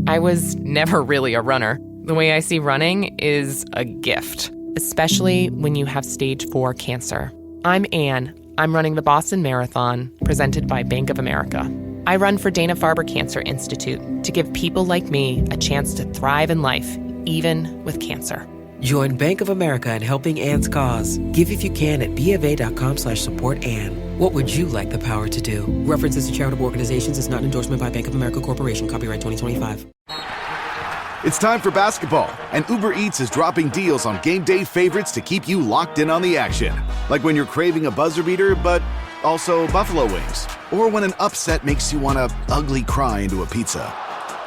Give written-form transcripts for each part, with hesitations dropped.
I was never really a runner. The way I see running is a gift, especially when you have stage 4 cancer. I'm Anne. I'm running the Boston Marathon, presented by Bank of America. I run for Dana-Farber Cancer Institute to give people like me a chance to thrive in life, even with cancer. Join Bank of America in helping Anne's cause. Give if you can at BofA.com/supportAnne. What would you like the power to do? References to charitable organizations is not an endorsement by Bank of America Corporation. Copyright 2025. It's time for basketball, and Uber Eats is dropping deals on game day favorites to keep you locked in on the action. Like when you're craving a buzzer beater, but also buffalo wings. Or when an upset makes you want to ugly cry into a pizza.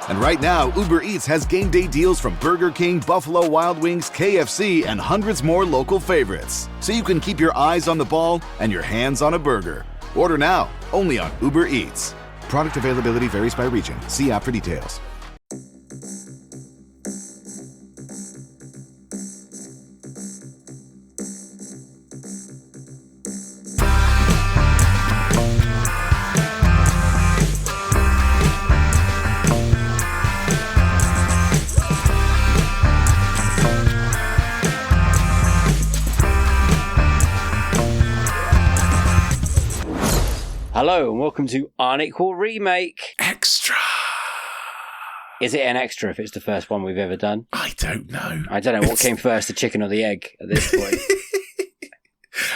And right now, Uber Eats has game day deals from Burger King, Buffalo Wild Wings, KFC, and hundreds more local favorites. So you can keep your eyes on the ball and your hands on a burger. Order now, only on Uber Eats. Product availability varies by region. See app for details. Hello and welcome to Unequal Remake. Extra. Is it an extra if it's the first one we've ever done? I don't know. I don't know what came first, the chicken or the egg at this point.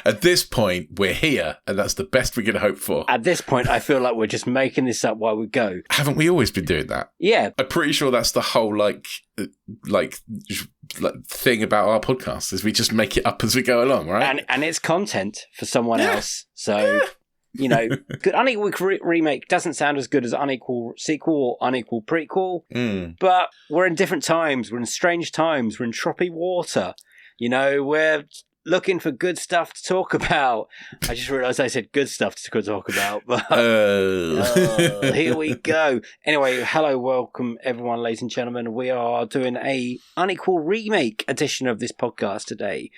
At this point, we're here, and that's the best we can hope for. At this point, I feel like we're just making this up while we go. Haven't we always been doing that? Yeah. I'm pretty sure that's the whole like thing about our podcast is we just make it up as we go along, right? And it's content for someone else. So... You know, good Unequal Remake doesn't sound as good as Unequal Sequel or Unequal Prequel, but we're in different times. We're in strange times. We're in troppy water. You know, we're looking for good stuff to talk about. I just realised I said good stuff to talk about, but here we go. Anyway, hello, welcome everyone, ladies and gentlemen. We are doing a Unequal Remake edition of this podcast today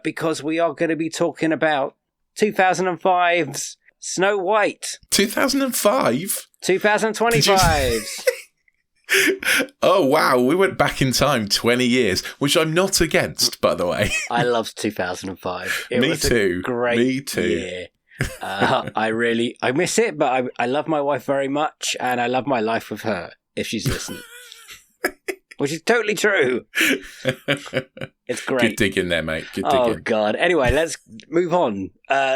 because we are going to be talking about 2005's Snow White. 2005? 2025's. Oh, wow. We went back in time 20 years, which I'm not against, by the way. I loved 2005. It Me was too. A great Me too. year. I miss it, but I love my wife very much, and I love my life with her, if she's listening. Which is totally true. It's great. Good digging there, mate. Good digging. Oh, God. Anyway, let's move on.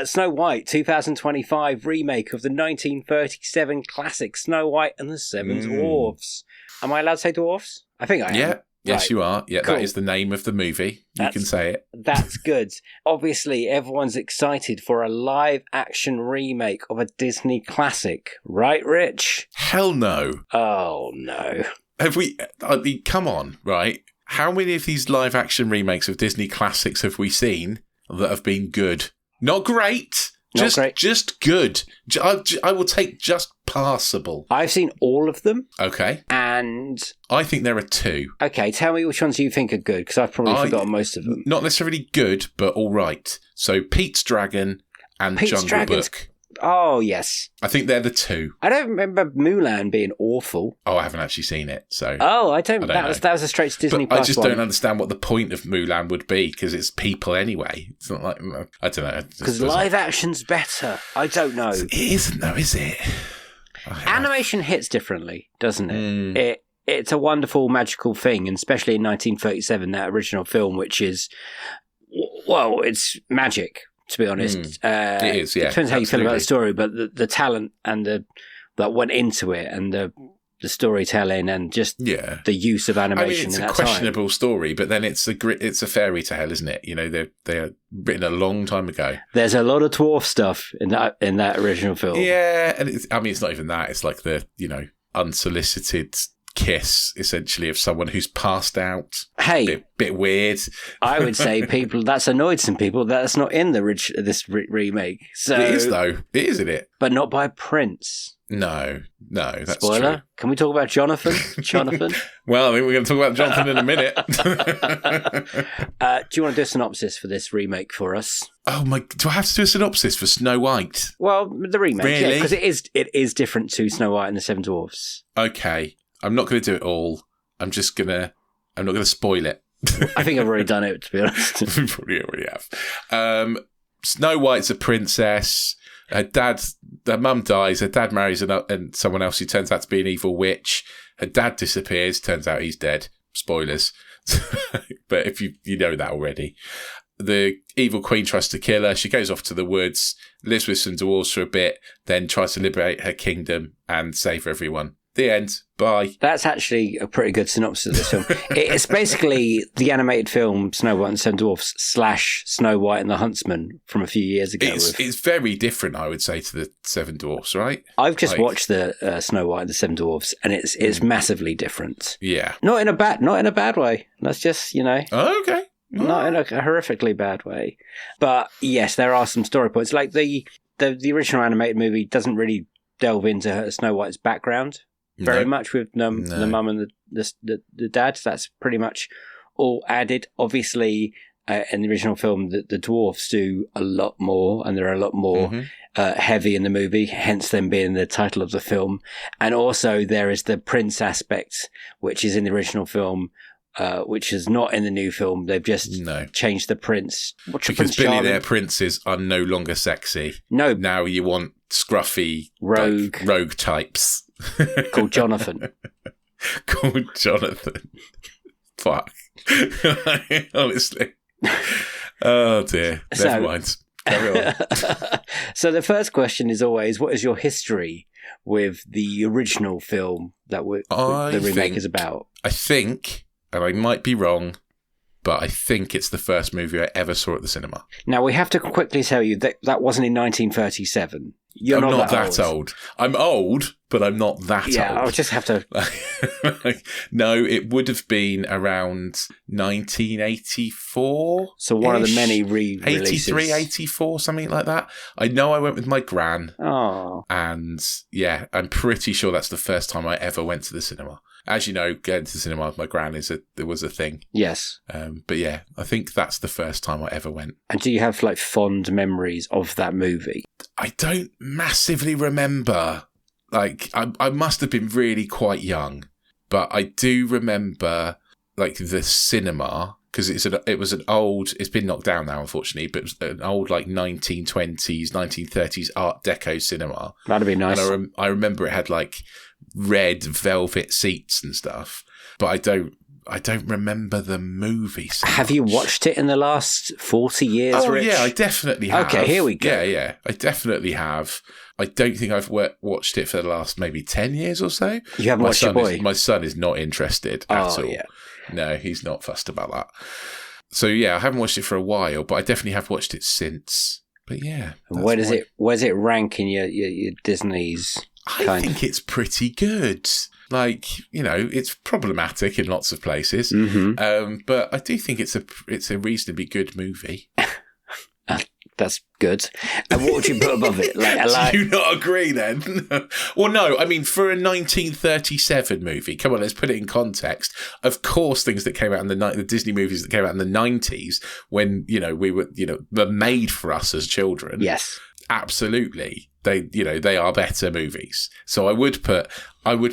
Snow White, 2025 remake of the 1937 classic Snow White and the Seven Dwarfs. Am I allowed to say dwarfs? I think I am. Yeah. Yes, right. You are. Yeah, Cool. That is the name of the movie. You can say it. That's good. Obviously, everyone's excited for a live-action remake of a Disney classic. Right, Rich? Hell no. Oh, no. Have we... I mean, come on, right? How many of these live-action remakes of Disney classics have we seen that have been good? Not great. Not great. Just good. I will take just passable. I've seen all of them. Okay. And... I think there are two. Okay, tell me which ones you think are good, because I've probably forgotten most of them. Not necessarily good, but all right. So Pete's Dragon and Jungle Book. Oh, yes. I think they're the two. I don't remember Mulan being awful. Oh, I haven't actually seen it, so... Oh, I don't know. That was a straight to Disney Plus I just one. don't understand what the point of Mulan would be, because it's people anyway. It's not like... I don't know. Because live action's better. I don't know. It isn't, though, is it? Animation hits differently, doesn't it? It's a wonderful, magical thing, and especially in 1937, that original film, which is... Well, it's magic. To be honest, it is. Yeah, it depends how you feel about the absolutely. story, but the talent and that went into it, and the storytelling, and just the use of animation. It's in a that questionable time. story, but then it's a fairy tale, isn't it? You know, they're written a long time ago. There's a lot of dwarf stuff in that original film. Yeah, and it's not even that. It's like the unsolicited kiss, essentially, of someone who's passed out. Hey, bit weird. I would say that's annoyed some people. That's not in this remake. So it is, though. It is, isn't it? But not by Prince. No, that's Spoiler. true. Can we talk about Jonathan? Jonathan? Well, I think we're going to talk about Jonathan in a minute. Do you want to do a synopsis for this remake for us? Oh my! Do I have to do a synopsis for Snow White? Well, the remake, Really? because it is different to Snow White and the Seven Dwarfs. Okay. I'm not going to do it all. I'm not going to spoil it. I think I've already done it, to be honest. We probably already have. Snow White's a princess. Her mum dies. Her dad marries and someone else who turns out to be an evil witch. Her dad disappears. Turns out he's dead. Spoilers. But if you know that already. The evil queen tries to kill her. She goes off to the woods, lives with some dwarves for a bit, then tries to liberate her kingdom and save everyone. The end. Bye. That's actually a pretty good synopsis of this film. It's basically the animated film Snow White and the Seven Dwarfs / Snow White and the Huntsman from a few years ago. It's very different, I would say, to the Seven Dwarfs, right? I've just watched the Snow White and the Seven Dwarfs, and it's massively different. Yeah. Not in a bad way. That's just, Oh, okay. Not in a horrifically bad way. But yes, there are some story points. Like the original animated movie doesn't really delve into Snow White's background very much with the mum and the dad. That's pretty much all added. Obviously, in the original film, the dwarfs do a lot more, and they're a lot more heavy in the movie, hence them being the title of the film. And also there is the prince aspect, which is in the original film, which is not in the new film. They've just changed the prince. Because billionaire princes are no longer sexy. No. Now you want scruffy rogue types. Called Jonathan. Fuck. Honestly. Oh dear. Never mind. Carry on. So the first question is always, what is your history with the original film that the remake is about? I think, and I might be wrong, but I think it's the first movie I ever saw at the cinema. Now, we have to quickly tell you that wasn't in 1937. I'm not that old. I'm old, but I'm not that old. Yeah, I'll just have to... No, it would have been around 1984. So one of the many re-releases. 83, 84, something like that. I know I went with my gran. Oh. And yeah, I'm pretty sure that's the first time I ever went to the cinema. As you know, going to the cinema with my gran was a thing. Yes. But yeah, I think that's the first time I ever went. And do you have fond memories of that movie? I don't massively remember. I must have been really quite young, but I do remember the cinema, because it was an old, it's been knocked down now unfortunately, but it was an old 1920s, 1930s Art Deco cinema. That'd be nice. And I remember it had red velvet seats and stuff, but I don't remember the movie so Have much. You watched it in the last 40 years, Oh, Rich? yeah, I definitely have. Okay, here we go. Yeah, I definitely have. I don't think I've watched it for the last maybe 10 years or so. You haven't watched Your Boy? My son is not interested at all. Yeah. No, he's not fussed about that. So, yeah, I haven't watched it for a while, but I definitely have watched it since. But, yeah. Where does it rank in your Disney's I think it's pretty good. It's problematic in lots of places, but I do think it's a reasonably good movie. That's good. And what would you put above it? Do you not agree then? Well, no. I mean, for a 1937 movie, come on, let's put it in context. Of course, things that came out in the Disney movies that came out in the 90s, when we were made for us as children. Yes, absolutely. They are better movies. So I would put Robin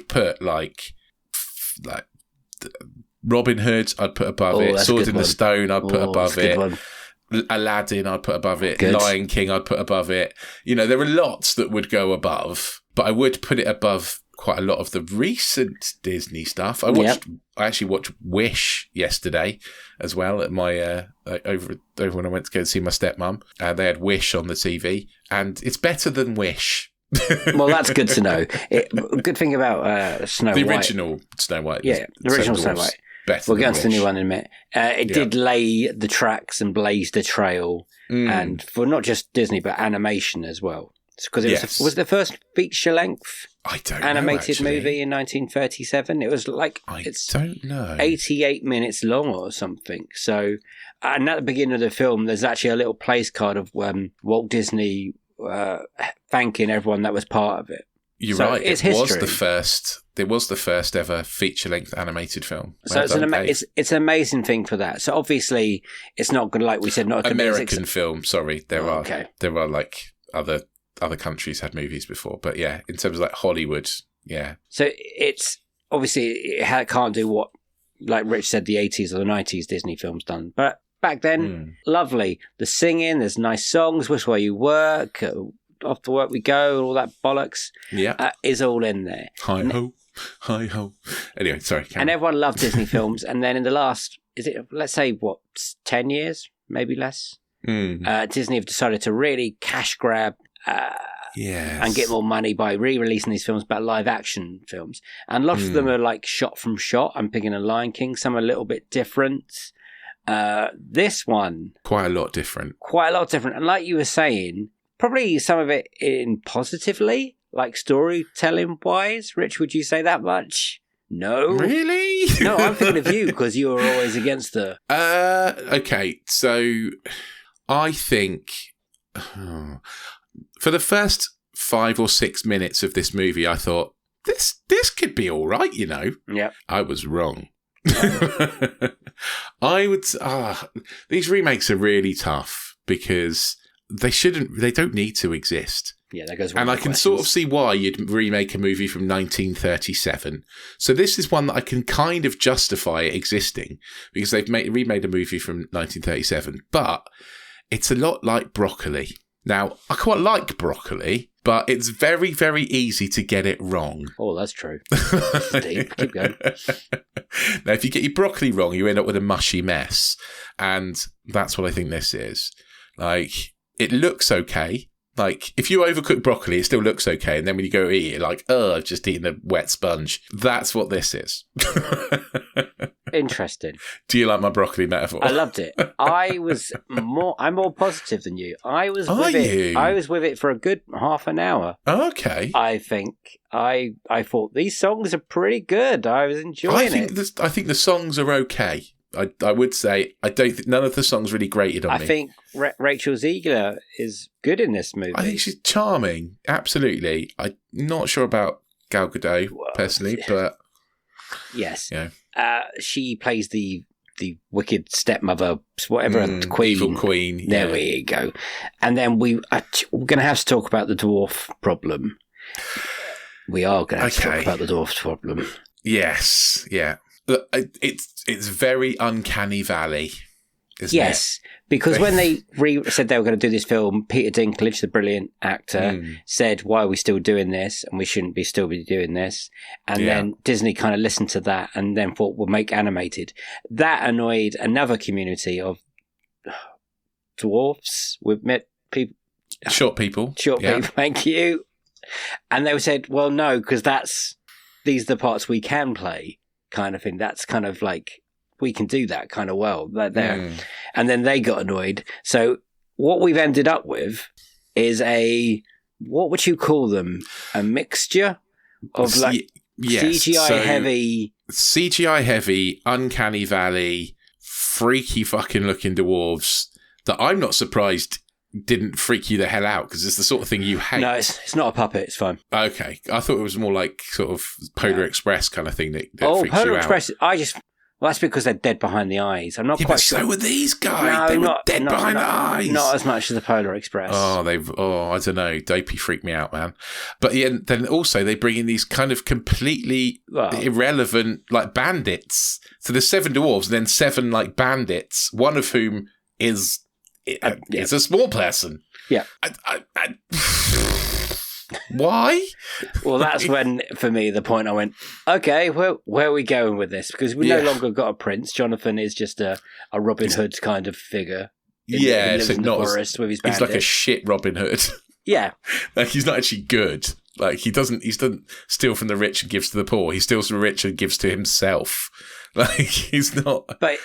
Hood, I'd put above it. Sword in the Stone, I'd put above it. Aladdin, I'd put above it. Good. Lion King, I'd put above it. There are lots that would go above, but I would put it above quite a lot of the recent Disney stuff. I actually watched Wish yesterday as well at my over when I went to go and see my stepmom. They had Wish on the TV, and it's better than Wish. Well, that's good to know. Good thing about Snow White. The original Snow White. Yeah, the original Snow White. We'll get on to the new one in a minute. It did lay the tracks and blaze the trail, and for not just Disney but animation as well. Because it was the first feature length animated movie in 1937. It was don't know, 88 minutes long or something. So, and at the beginning of the film, there's actually a little place card of Walt Disney thanking everyone that was part of it. You're right. It was the first ever feature-length animated film. So it's an amazing thing for that. So obviously, it's not good, like we said, not American film. Sorry, there are other countries had movies before, but yeah, in terms of Hollywood, yeah. So it's obviously it can't do what, like Rich said, the 80s or the 90s Disney films done. But back then, lovely. The singing, there's nice songs, Which Way You Work, Off to Work We Go, all that bollocks is all in there. Hi-ho, hi-ho. Anyway, sorry. And everyone loved Disney films. And then in the last, let's say, 10 years, maybe less, Disney have decided to really cash grab and get more money by re-releasing these films about live-action films. And lots of them are like shot from shot. I'm picking a Lion King. Some are a little bit different. This one... Quite a lot different. And like you were saying, probably some of it in positively, like storytelling-wise. Rich, would you say that much? No. Really? No, I'm thinking of you because you were always against the... Okay, so I think... for the first 5 or 6 minutes of this movie, I thought, this could be all right, you know? Yeah. I was wrong. These remakes are really tough because they don't need to exist. Yeah, that goes. And I can sort of see why you'd remake a movie from 1937. So this is one that I can kind of justify it existing because they've remade a movie from 1937. But it's a lot like Broccoli. Now, I quite like Broccoli, but it's very, very easy to get it wrong. Oh, that's true. That's deep. Keep going. Now, if you get your broccoli wrong, you end up with a mushy mess. And that's what I think this is. Like, it looks okay. Like, if you overcook broccoli, it still looks okay. And then when you go eat it, like, I've just eaten a wet sponge. That's what this is. Interesting. Do you like my broccoli metaphor? I loved it. I'm more positive than you. I was with it for a good half an hour. Okay. I think I thought these songs are pretty good. I was enjoying it. I think the songs are okay. I would say I don't think none of the songs really grated on me. I think Rachel Ziegler is good in this movie. I think she's charming. Absolutely. I'm not sure about Gal Gadot personally, but yes, you know. She plays the wicked stepmother, whatever, queen. Evil queen. There we go. And then we're going to have to talk about the dwarf problem. We are going to have to talk about the dwarf problem. Yes, yeah. It's very Uncanny Valley, isn't it? Because when they said they were going to do this film, Peter Dinklage, the brilliant actor, said, "Why are we still doing this? And we shouldn't still be doing this." And then Disney kind of listened to that and then thought, "We'll make animated." That annoyed another community of dwarfs. We've met people, short people. Thank you. And they said, "Well, no, because these are the parts we can play." Kind of thing. That's kind of like we can do that kind of well. And then they got annoyed. So what we've ended up with is what would you call them? A mixture of CGI heavy, Uncanny Valley, freaky fucking looking dwarves that I'm not surprised didn't freak you the hell out because it's the sort of thing you hate. No, it's not a puppet. It's fine. Okay, I thought it was more like sort of Polar Express kind of thing that freaks Polar you out. Express. Well, that's because they're dead behind the eyes. I'm not quite sure. So were these guys. They were dead behind the eyes. Not as much as the Polar Express. I don't know. Dopey freaked me out, man. But then also they bring in these kind of completely irrelevant like bandits. So there's 7 dwarves and then 7 like bandits, one of whom is a small person. Yeah. Why? Well, that's when, for me, the point I went, okay, where are we going with this? Because we no longer got a prince. Jonathan is just a Robin Hood kind of figure. He lives in the forest with his bandit. He's like a shit Robin Hood. Yeah. Like, he's not actually good. Like, he doesn't steal from the rich and gives to the poor. He steals from the rich and gives to himself. Like, he's not. But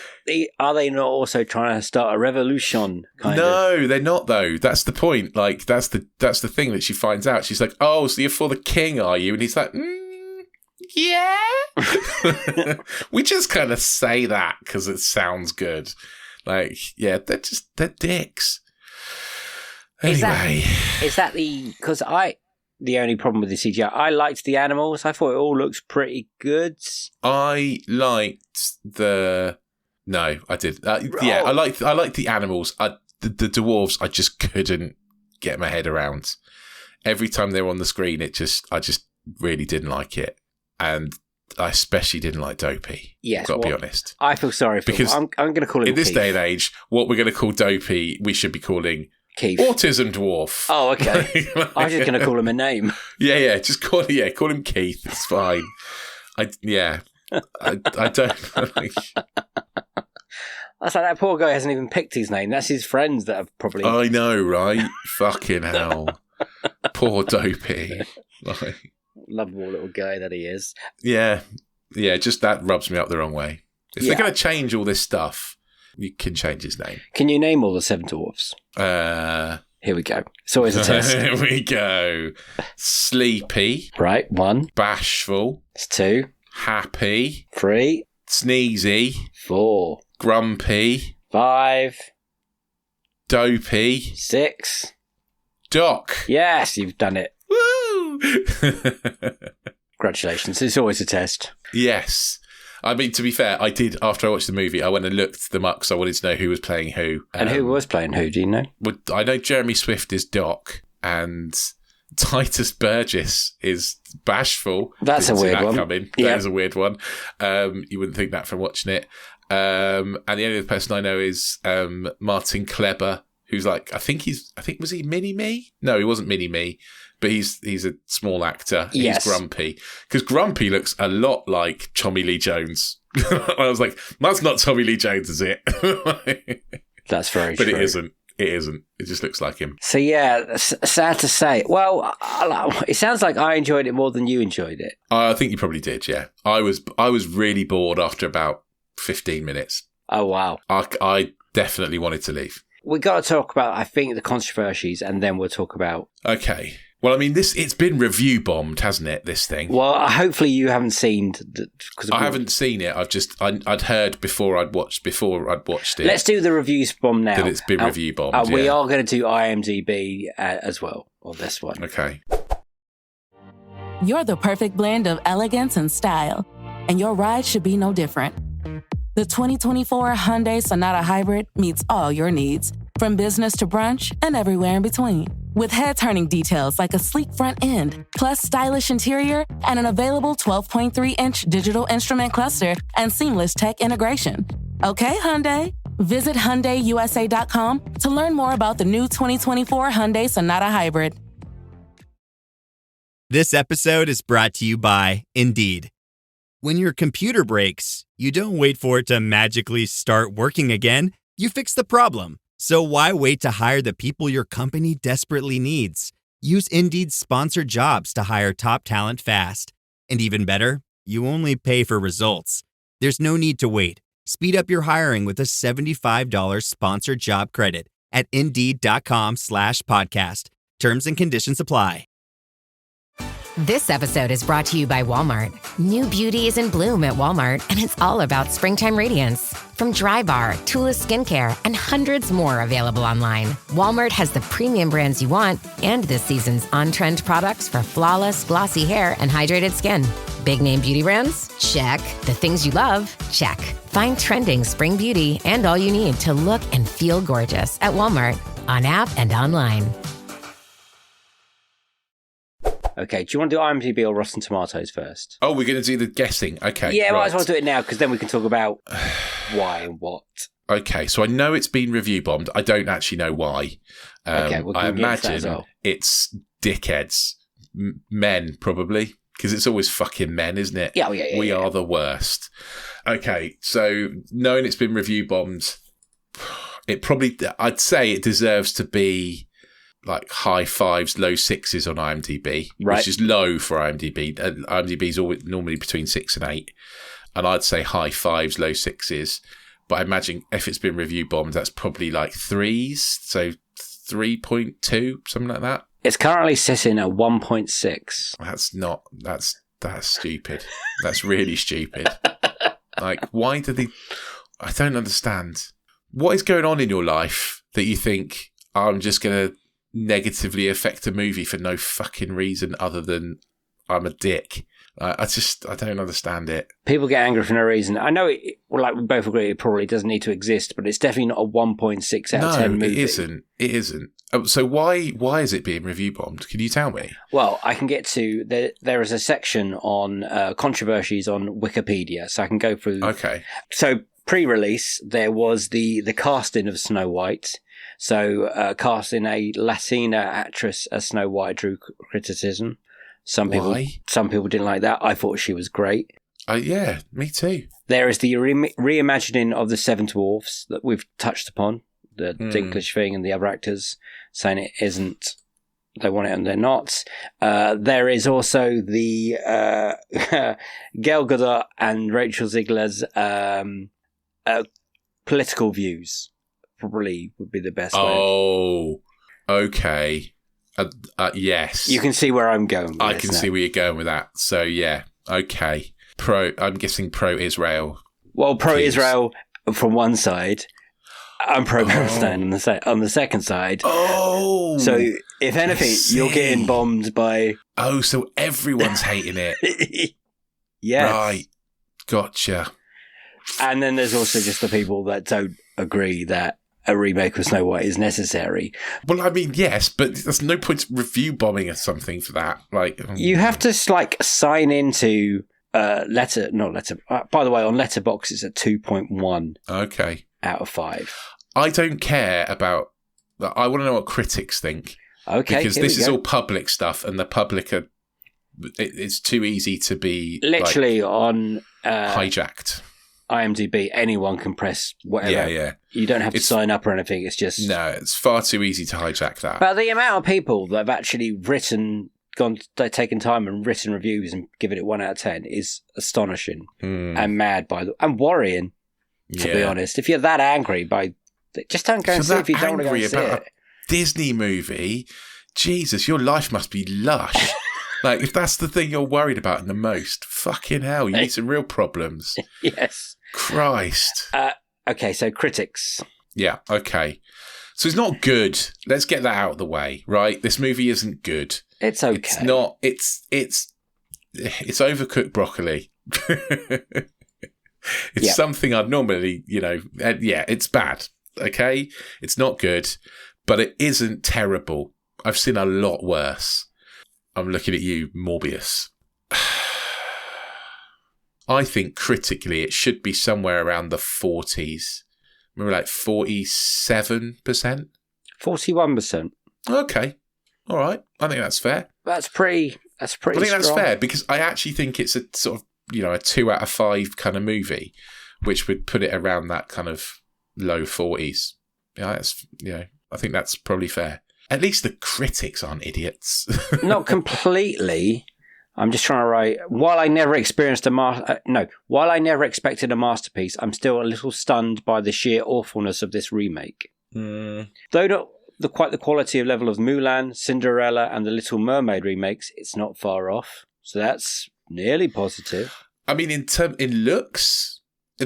are they not also trying to start a revolution? No, they're not, though. That's the point. Like, that's the thing that she finds out. She's like, "Oh, so you're for the king, are you?" And he's like, "Yeah." We just kind of say that because it sounds good. Like, yeah, they're dicks. Anyway, is that because the only problem with the CGI, I liked the animals. I thought it all looks pretty good. I liked No, I did. Yeah, I liked the animals. The dwarves, I just couldn't get my head around. Every time they were on the screen, I just really didn't like it. And especially didn't like Dopey. Yes, I've got to be honest. I feel sorry for him. Because I'm going to call him in this Keith. day and age, what we're going to call Dopey, we should be calling Keith. Autism Dwarf. Oh, okay. I was just going to call him a name. Yeah, just call him Keith. It's fine. I don't like. That's like that poor guy hasn't even picked his name. That's his friends that have probably. I know, right? Fucking hell. Poor Dopey. Like, lovable little guy that he is. Yeah, just that rubs me up the wrong way. If they're going to change all this stuff, you can change his name. Can you name all the Seven Dwarfs? Here we go. It's always a test. Here we go. Sleepy. Right, 1. Bashful. It's 2. Happy. 3. Sneezy. 4. Grumpy. 5. Dopey. 6. Doc. Yes, you've done it. Woo! Congratulations. It's always a test. Yes. I mean, to be fair, I did, after I watched the movie, I went and looked them up because I wanted to know who was playing who. And who was playing who, do you know? Well, I know Jeremy Swift is Doc and Titus Burgess is Bashful. That's a weird one. That is a weird one. You wouldn't think that from watching it. And the only other person I know is Martin Kleber, who's like, I think was he Mini-Me? No, he wasn't Mini-Me. But he's a small actor. Yes. He's Grumpy. Because Grumpy looks a lot like Tommy Lee Jones. I was like, that's not Tommy Lee Jones, is it? That's very true. But it isn't. It isn't. It just looks like him. So yeah, sad to say. Well, it sounds like I enjoyed it more than you enjoyed it. I think you probably did, yeah. I was really bored after about 15 minutes. Oh, wow. I definitely wanted to leave. We got to talk about, I think, the controversies, and then we'll talk about... Okay. Well, I mean, it's been review bombed, hasn't it, this thing? Well, hopefully you haven't seen... I haven't seen it. I'd heard before I'd watched it. Let's do the reviews bomb now. That it's been review bombed, We are going to do IMDb as well on this one. Okay. You're the perfect blend of elegance and style, and your ride should be no different. The 2024 Hyundai Sonata Hybrid meets all your needs, from business to brunch and everywhere in between. With head-turning details like a sleek front end, plus stylish interior, and an available 12.3-inch digital instrument cluster and seamless tech integration. Okay, Hyundai. Visit HyundaiUSA.com to learn more about the new 2024 Hyundai Sonata Hybrid. This episode is brought to you by Indeed. When your computer breaks, you don't wait for it to magically start working again. You fix the problem. So why wait to hire the people your company desperately needs? Use Indeed's sponsored jobs to hire top talent fast. And even better, you only pay for results. There's no need to wait. Speed up your hiring with a $75 sponsored job credit at Indeed.com/podcast. Terms and conditions apply. This episode is brought to you by Walmart. New beauty is in bloom at Walmart, and it's all about springtime radiance. From Drybar, Tula Skincare, and hundreds more available online, Walmart has the premium brands you want and this season's on-trend products for flawless, glossy hair and hydrated skin. Big name beauty brands? Check. The things you love? Check. Find trending spring beauty and all you need to look and feel gorgeous at Walmart, on app and online. Okay, do you want to do IMDb or Rotten Tomatoes first? Oh, we're going to do the guessing. Okay. Yeah, right. might as well do it now because then we can talk about why and what. Okay, so I know it's been review bombed. I don't actually know why. Okay, we can I get into that as imagine well. it's dickheads. Men, probably. Because it's always fucking men, isn't it? Yeah, We are the worst. Okay, so knowing it's been review bombed, I'd say it deserves to be like high 5s, low 6s on IMDb, right, which is low for IMDb. IMDb is always normally between 6 and 8. And I'd say high 5s, low 6s. But I imagine if it's been review bombed, that's probably like 3s. So 3.2, something like that. It's currently sitting at 1.6. That's stupid. That's really stupid. Like, why do they... I don't understand. What is going on in your life that you think, I'm just going to negatively affect a movie for no fucking reason other than I'm a dick? I don't understand it. People get angry for no reason. I know it. Well, like we both agree, it probably doesn't need to exist, but it's definitely not a 1.6 out of 10 movie. It isn't. So why is it being review bombed? Can you tell me? Well, I can get to there is a section on controversies on Wikipedia, so I can go through. Okay. So pre-release, there was the casting of Snow White. So casting a Latina actress as Snow White drew criticism. Some people didn't like that. I thought she was great. Yeah, me too. There is the reimagining of the Seven Dwarfs that we've touched upon. The Dinklage thing and the other actors saying it isn't. They want it and they're not. There is also the Gal Gadot and Rachel Ziegler's political views. Probably would be the best way. Oh, okay. Yes. You can see where I'm going with I can see where you're going with that. So, yeah. Okay. I'm guessing pro-Israel. Well, pro-Israel from one side. I'm pro-Palestine on the second side. Oh. So, if anything, you're getting bombed by... Oh, so everyone's hating it. Yes. Right. Gotcha. And then there's also just the people that don't agree that a remake of Snow White is necessary. Well, I mean, yes, but there's no point review bombing or something for that. Like, you have to sign into by the way, on Letterboxd it's a 2.1. Okay. Out of 5. I don't care about. I want to know what critics think. Okay, because this is all public stuff, and the public are. It's too easy to be literally on hijacked. IMDb, anyone can press whatever. Yeah. You don't have to sign up or anything. It's just it's far too easy to hijack that. But the amount of people that have actually taken time and written reviews and given it 1 out of 10 is astonishing and mad and worrying. To be honest, if you're that angry just don't go and see it if you don't want to go and see it. Disney movie, Jesus, your life must be lush. Like, if that's the thing you're worried about the most, fucking hell, you need some real problems. Yes. Christ. Okay, so critics. Yeah, okay. So it's not good. Let's get that out of the way, right? This movie isn't good. It's okay. It's not. It's overcooked broccoli. It's something I'd normally, it's bad. Okay, it's not good, but it isn't terrible. I've seen a lot worse. I'm looking at you, Morbius. I think critically it should be somewhere around the 40s. Maybe like 47%? 41%. Okay. All right. I think that's fair. That's pretty I think strong. That's fair because I actually think it's a sort of, a 2 out of 5 kind of movie, which would put it around that kind of low 40s. I think that's probably fair. At least the critics aren't idiots. Not completely. I'm just trying to write. While I never expected a masterpiece, I'm still a little stunned by the sheer awfulness of this remake. Though not quite the quality of level of Mulan, Cinderella, and the Little Mermaid remakes, it's not far off. So that's nearly positive. I mean, in looks,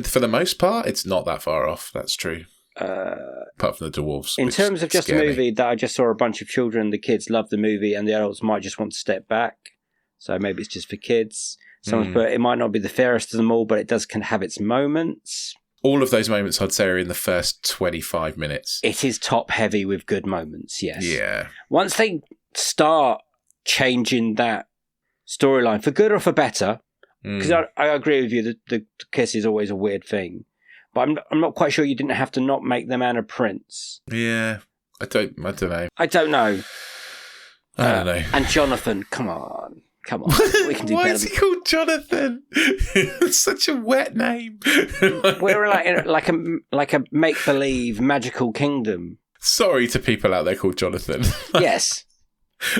for the most part, it's not that far off. That's true. Apart from the dwarves. In terms of just a movie that I just saw a bunch of children, the kids love the movie and the adults might just want to step back. So maybe it's just for kids. Someone's put it might not be the fairest of them all, but it can have its moments. All of those moments, I'd say, are in the first 25 minutes. It is top heavy with good moments, yes. Yeah. Once they start changing that storyline, for good or for better, because I agree with you, the kiss is always a weird thing. But I'm not quite sure you didn't have to not make the man a prince. Yeah, I don't know. I don't know. I don't know. And Jonathan, come on. We can do Why better. is he called Jonathan? It's such a wet name. We're like a make believe magical kingdom. Sorry to people out there called Jonathan. Yes,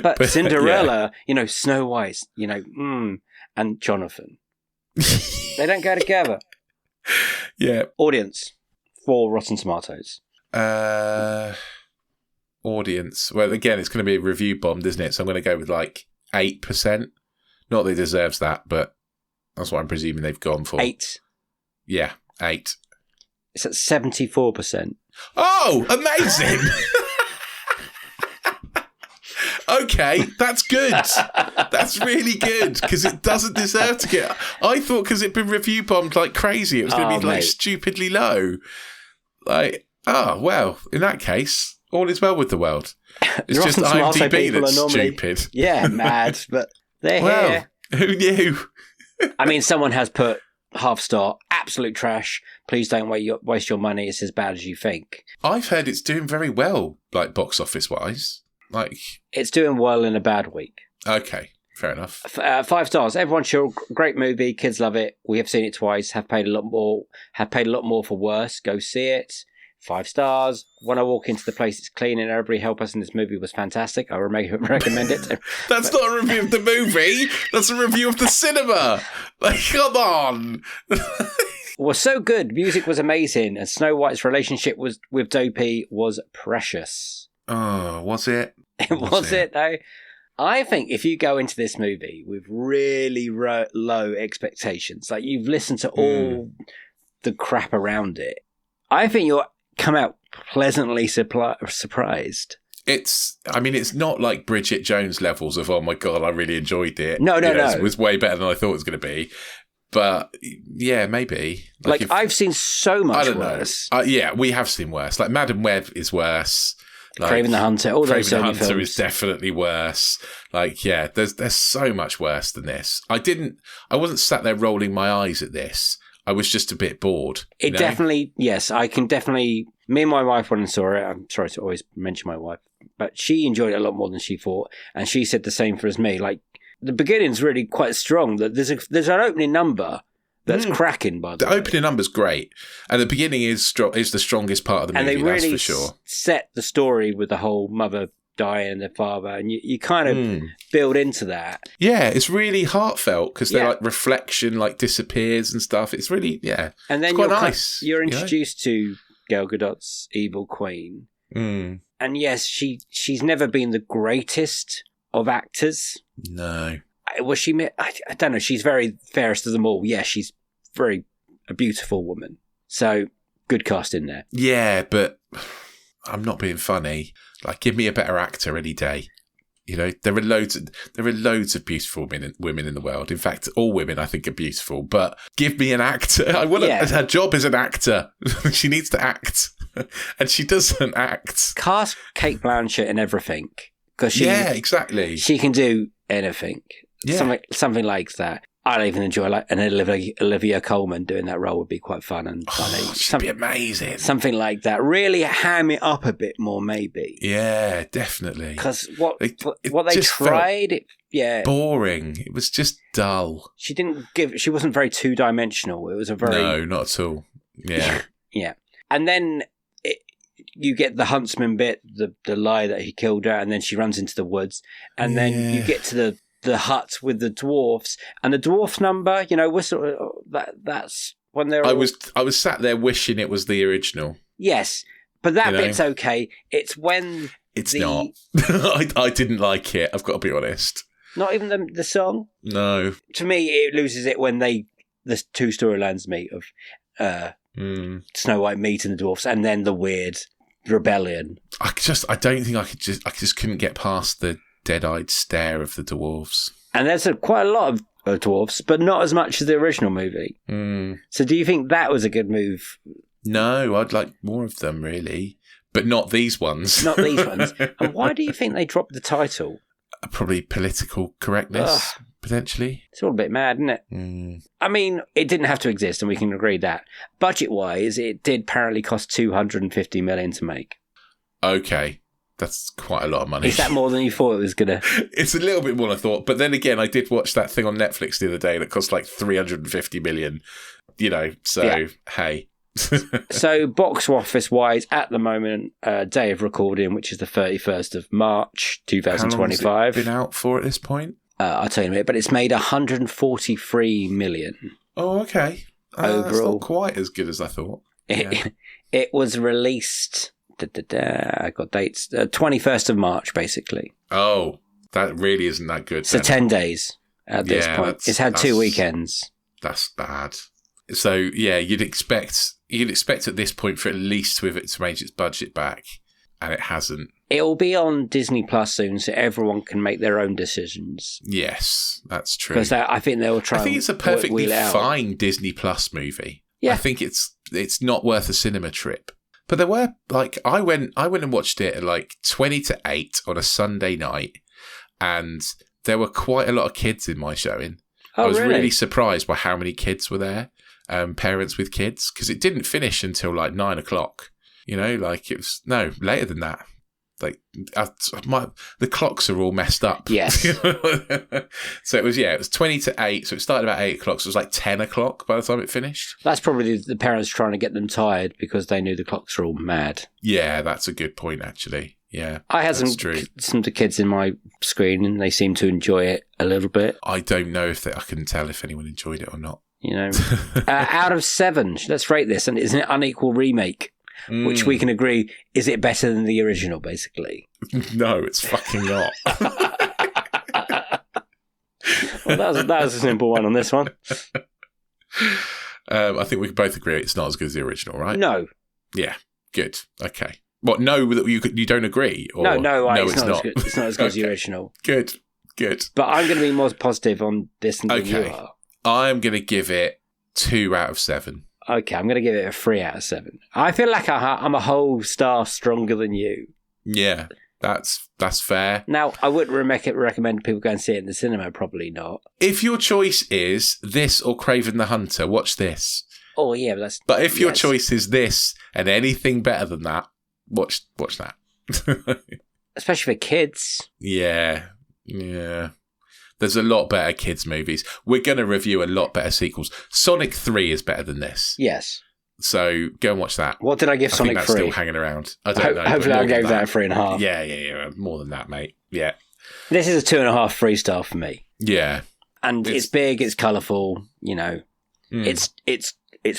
but Cinderella, Snow White, and Jonathan, they don't go together. Yeah. Audience for Rotten Tomatoes. Audience. Well, again, it's going to be a review bombed, isn't it? So I'm going to go with 8%. Not that it deserves that, but that's what I'm presuming they've gone for. 8. Yeah, 8. It's at 74%. Oh, amazing! Okay, that's good. That's really good because it doesn't deserve to get. I thought because it'd been review bombed like crazy, it was going to be like stupidly low. Like, oh well, in that case, all is well with the world. It's just IMDb that's stupid. Yeah, mad, but they're here. Who knew? I mean, someone has put half star, absolute trash. Please don't waste your money. It's as bad as you think. I've heard it's doing very well, like box office wise. Like it's doing well in a bad week. Okay, fair enough. 5 stars. Everyone sure, great movie. Kids love it. We have seen it twice. Have paid a lot more for worse. Go see it. 5 stars. When I walk into the place, it's clean and everybody help us in this movie was fantastic. I recommend it. That's not a review of the movie. That's a review of the cinema. Like, come on. Was so good. Music was amazing. And Snow White's relationship with Dopey was precious. Oh, was it? Was it, though? I think if you go into this movie with really low expectations, like you've listened to all the crap around it, I think you'll come out pleasantly surprised. It's not like Bridget Jones levels of, oh my God, I really enjoyed it. No. It was way better than I thought it was going to be. But yeah, maybe. I've seen so much worse. Yeah, we have seen worse. Like Madam Web is worse. Like, Craven the Hunter, all those Craven the Hunter films. is definitely worse. Like, yeah, there's so much worse than this. I wasn't sat there rolling my eyes at this. I was just a bit bored. Definitely, yes, I can definitely. Me and my wife went and saw it. I'm sorry to always mention my wife, but she enjoyed it a lot more than she thought, and she said the same for as me. Like the beginning's really quite strong. That there's an opening number that's cracking. By the way, opening number's great, and the beginning is the strongest part of the movie. And they really that's for sure. Set the story with the whole mother dying and the father, and you kind of build into that. Yeah, it's really heartfult because they're like reflection, like disappears and stuff. It's really and then it's quite nice. You're introduced to Gal Gadot's evil queen, and yes, she's never been the greatest of actors. No, was she? I don't know. She's very fairest of them all. Yeah, she's a beautiful woman. So good cast in there. Yeah, but I'm not being funny. Like, give me a better actor any day. You know, there are loads of beautiful women in the world. In fact, all women I think are beautiful. But give me an actor. I want her job is an actor. She needs to act, and she doesn't act. Cast Cate Blanchett in everything because exactly. She can do anything. Yeah. Something like that. I'd even enjoy an Olivia Colman doing that role would be quite fun and funny. She'd be amazing. Something like that. Really ham it up a bit more, maybe. Yeah, definitely. Because what they tried, boring. It was just dull. She wasn't very two-dimensional. It was a very... No, not at all. Yeah. Yeah. And then you get the huntsman bit, the lie that he killed her, and then she runs into the woods. And then you get to the hut with the dwarfs and the dwarf number, that's when they're I was sat there wishing it was the original. Yes, but that bit's okay. It's when it's not. I didn't like it, I've got to be honest. Not even the song? No. To me, it loses it when the two storylines meet of Snow White meeting the dwarfs and then the weird rebellion. I just couldn't get past the dead-eyed stare of the dwarves. And there's quite a lot of dwarves, but not as much as the original movie. So do you think that was a good move? No, I'd like more of them, really. But not these ones. Not these ones. And why do you think they dropped the title? Probably political correctness, potentially. It's all a bit mad, isn't it? I mean, it didn't have to exist, and we can agree that. Budget-wise, it did apparently cost $250 million to make. Okay. That's quite a lot of money. Is that more than you thought it was going to? It's a little bit more than I thought. But then again, I did watch that thing on Netflix the other day that cost like $350 million. Hey. So box office wise, at the moment, day of recording, which is the 31st of March, 2025. How long has it been out for at this point? I'll tell you in a minute, but it's made $143 million. Oh, okay. Overall. That's not quite as good as I thought. It was released... I got dates. 21st of March, basically. Oh, that really isn't that good. So 10 days at this point. It's had 2 weekends. That's bad. So yeah, you'd expect at this point for at least with it to make its budget back, and it hasn't. It'll be on Disney Plus soon, so everyone can make their own decisions. Yes, that's true. Because I think they'll try. I think it's a perfectly fine Disney Plus movie. Yeah. I think it's not worth a cinema trip. But there were I went and watched it at 7:50 on a Sunday night, and there were quite a lot of kids in my showing. Oh, I was really surprised by how many kids were there, parents with kids, because it didn't finish until 9:00. You know, it was later than that. The clocks are all messed up. Yes. So it was 7:50. So it started about 8:00. So it was 10:00 by the time it finised. That's probably the parents trying to get them tired because they knew the clocks were all mad. Yeah, that's a good point, actually. Yeah, I had some of the kids in my screen, and they seemed to enjoy it a little bit. I don't know I couldn't tell if anyone enjoyed it or not. You know, out of 7, let's rate this, and it's an unequal remake. Which we can agree, is it better than the original, basically? No, it's fucking not. Well, that was a simple one on this one. I think we can both agree it's not as good as the original, right? No. Yeah, good. Okay. What, no, that you don't agree? Or, no, it's not. It's not as good as the original. Good. But I'm going to be more positive on this than you are. I'm going to give it 2 out of 7. Okay, I'm going to give it a 3 out of 7. I feel like I'm a whole star stronger than you. Yeah, that's fair. Now, I wouldn't recommend people go and see it in the cinema, probably not. If your choice is this or Kraven the Hunter, watch this. Oh, yeah, but that's... But if your choice is this and anything better than that, watch that. Especially for kids. Yeah. There's a lot better kids' movies. We're going to review a lot better sequels. Sonic 3 is better than this. Yes. So go and watch that. What did I give Sonic 3? I think that's still hanging around. I don't know. Hopefully I gave that a 3.5. Yeah. More than that, mate. Yeah. This is a 2.5 3-star for me. Yeah. And it's big, it's colourful, you know. It's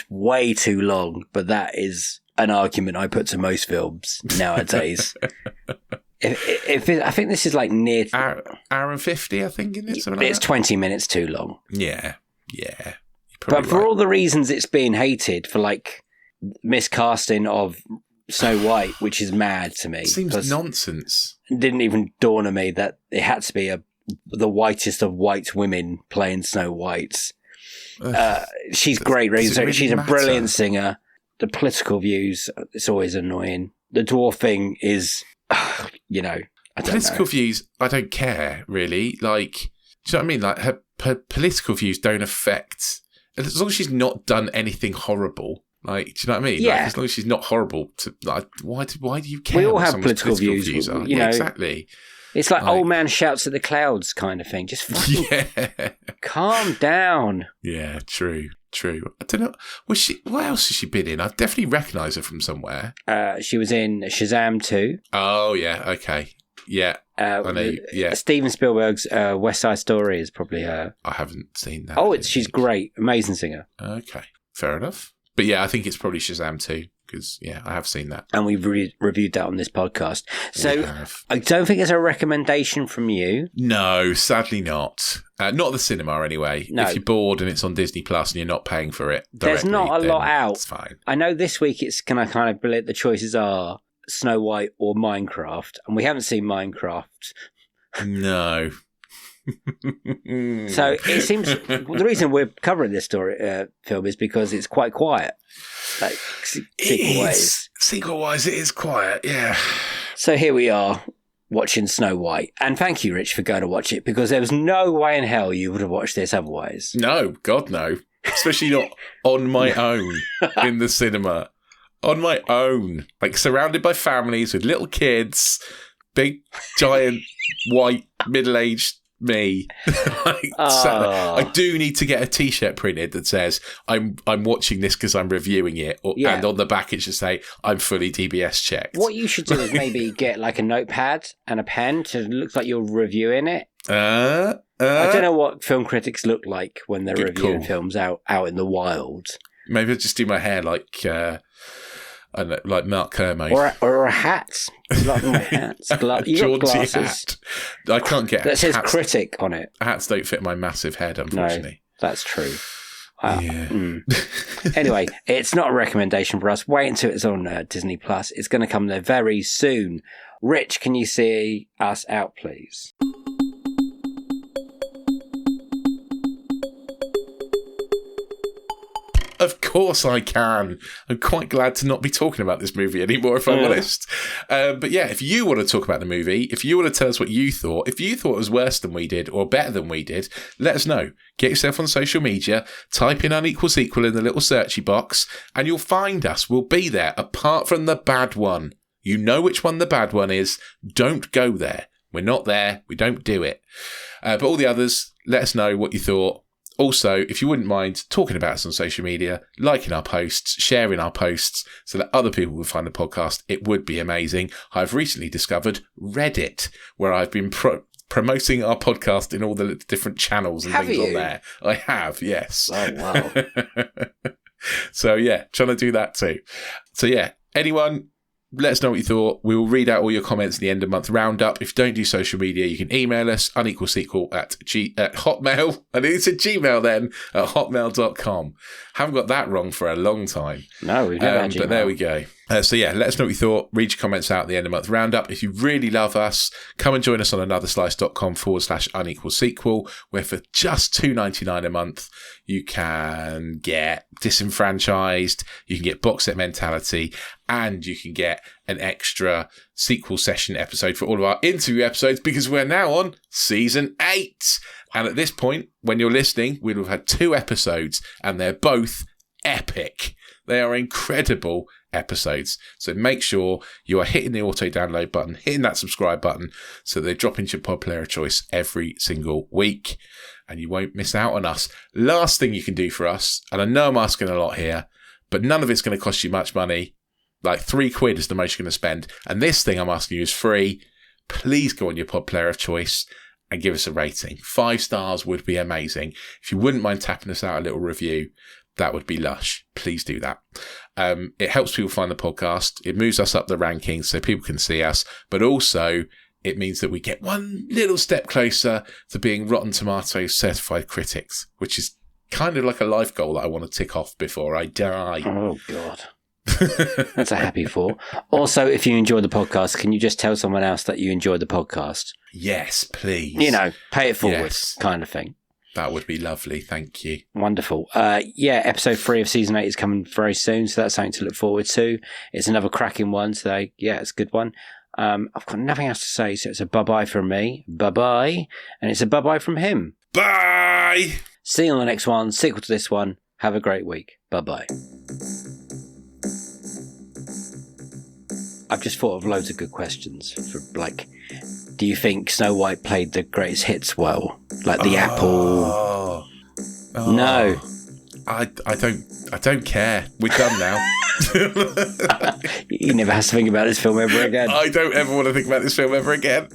way too long, but that is an argument I put to most films nowadays. I think this is near hour and 50, I think, isn't it? Something it's 20 minutes too long. Yeah. But for all the reasons it's being hated, for miscasting of Snow White, which is mad to me. It seems nonsense. It didn't even dawn on me that it had to be the whitest of white women playing Snow White. She's great. She's a brilliant singer. The political views, it's always annoying. The dwarfing is... I don't political views, I don't care, really. Do you know what I mean? Her political views don't affect... As long as she's not done anything horrible. Do you know what I mean? Yeah. As long as she's not horrible, why do you care? We all have political views. Are? Yeah, exactly. It's old man shouts at the clouds kind of thing. Just fucking calm down. Yeah, true. I don't know. What else has she been in? I definitely recognise her from somewhere. She was in Shazam 2. Oh, yeah. Okay. Yeah. I know. Yeah. Steven Spielberg's West Side Story is probably her. I haven't seen that. Oh, she's great. Amazing singer. Okay. Fair enough. But yeah, I think it's probably Shazam 2. Because, I have seen that. And we've reviewed that on this podcast. So, I don't think it's a recommendation from you. No, sadly not. Not the cinema, anyway. No. If you're bored and it's on Disney Plus and you're not paying for it there's not a lot out. It's fine. I know this week it's kind of the choices are Snow White or Minecraft. And we haven't seen Minecraft. No. So it seems the reason we're covering this film is because it's quite quiet. Sequel-wise, it is quiet, yeah. So here we are watching Snow White. And thank you, Rich, for going to watch it, because there was no way in hell you would have watched this otherwise. No, God, no. Especially not on my own in the cinema. On my own. Surrounded by families with little kids, big, giant, white, middle-aged me. I do need to get a t-shirt printed that says I'm watching this because I'm reviewing it, and on the back it should say I'm fully DBS checked. What you should do is maybe get a notepad and a pen to look like you're reviewing it. I don't know what film critics look like when they're reviewing films out in the wild. Maybe I'll just do my hair like Mark Kermode. Or a hat. Like my hats. You got glasses. Hat. I can't get that says critic on it. Hats don't fit my massive head, unfortunately. No, that's true. Anyway, it's not a recommendation for us. Wait until it's on Disney Plus. It's going to come there very soon. Rich, can you see us out, please? Of course I can. I'm quite glad to not be talking about this movie anymore, if I'm honest. But yeah, if you want to talk about the movie, if you want to tell us what you thought, if you thought it was worse than we did or better than we did, let us know. Get yourself on social media, type in Unequal Sequel in the little searchy box, and you'll find us. We'll be there, apart from the bad one. You know which one the bad one is. Don't go there. We're not there. We don't do it. But all the others, let us know what you thought. Also, if you wouldn't mind talking about us on social media, liking our posts, sharing our posts so that other people will find the podcast, it would be amazing. I've recently discovered Reddit, where I've been promoting our podcast in all the different channels and things on there. I have, yes. Oh, wow. So, yeah, trying to do that too. So, yeah, anyone... let us know what you thought. We will read out all your comments in the end of month roundup. If you don't do social media, you can email us, unequalsequel at Hotmail. And it's a Gmail then, at hotmail.com. Haven't got that wrong for a long time. No, we've never had Gmail. But there we go. So yeah, let us know what you thought. Read your comments out at the end of month roundup. If you really love us, come and join us on anotherslice.com/unequalsequel, where for just $2.99 a month, you can get Disenfranchised, you can get Box Set Mentality, and you can get an extra sequel session episode for all of our interview episodes, because we're now on season 8. And at this point, when you're listening, we'll have had 2 episodes, and they're both epic. They are incredible episodes. So make sure you are hitting the auto download button, hitting that subscribe button, so they drop into your pod player of choice every single week, and you won't miss out on us. Last thing you can do for us, and I know I'm asking a lot here, but none of it's going to cost you much money. Like £3 is the most you're going to spend. And this thing I'm asking you is free. Please go on your pod player of choice and give us a rating. 5 stars would be amazing. If you wouldn't mind tapping us out a little review, that would be lush. Please do that. It helps people find the podcast. It moves us up the rankings so people can see us. But also, it means that we get one little step closer to being Rotten Tomatoes certified critics, which is kind of like a life goal that I want to tick off before I die. Oh, God. That's a happy thought. Also, if you enjoy the podcast, can you just tell someone else that you enjoyed the podcast? Yes, please. You know, pay it forward kind of thing. That would be lovely. Thank you. Wonderful. Yeah, episode 3 of season 8 is coming very soon, so that's something to look forward to. It's another cracking one, so yeah, it's a good one. I've got nothing else to say, so it's a bye-bye from me. Bye-bye. And it's a bye-bye from him. Bye! See you on the next one. Sequel to this one. Have a great week. Bye-bye. I've just thought of loads of good questions. For like, do you think Snow White played the greatest hits well? Like the apple? No. I don't care. We're done now. You never have to think about this film ever again. I don't ever want to think about this film ever again.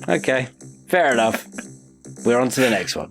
Okay, fair enough. We're on to the next one.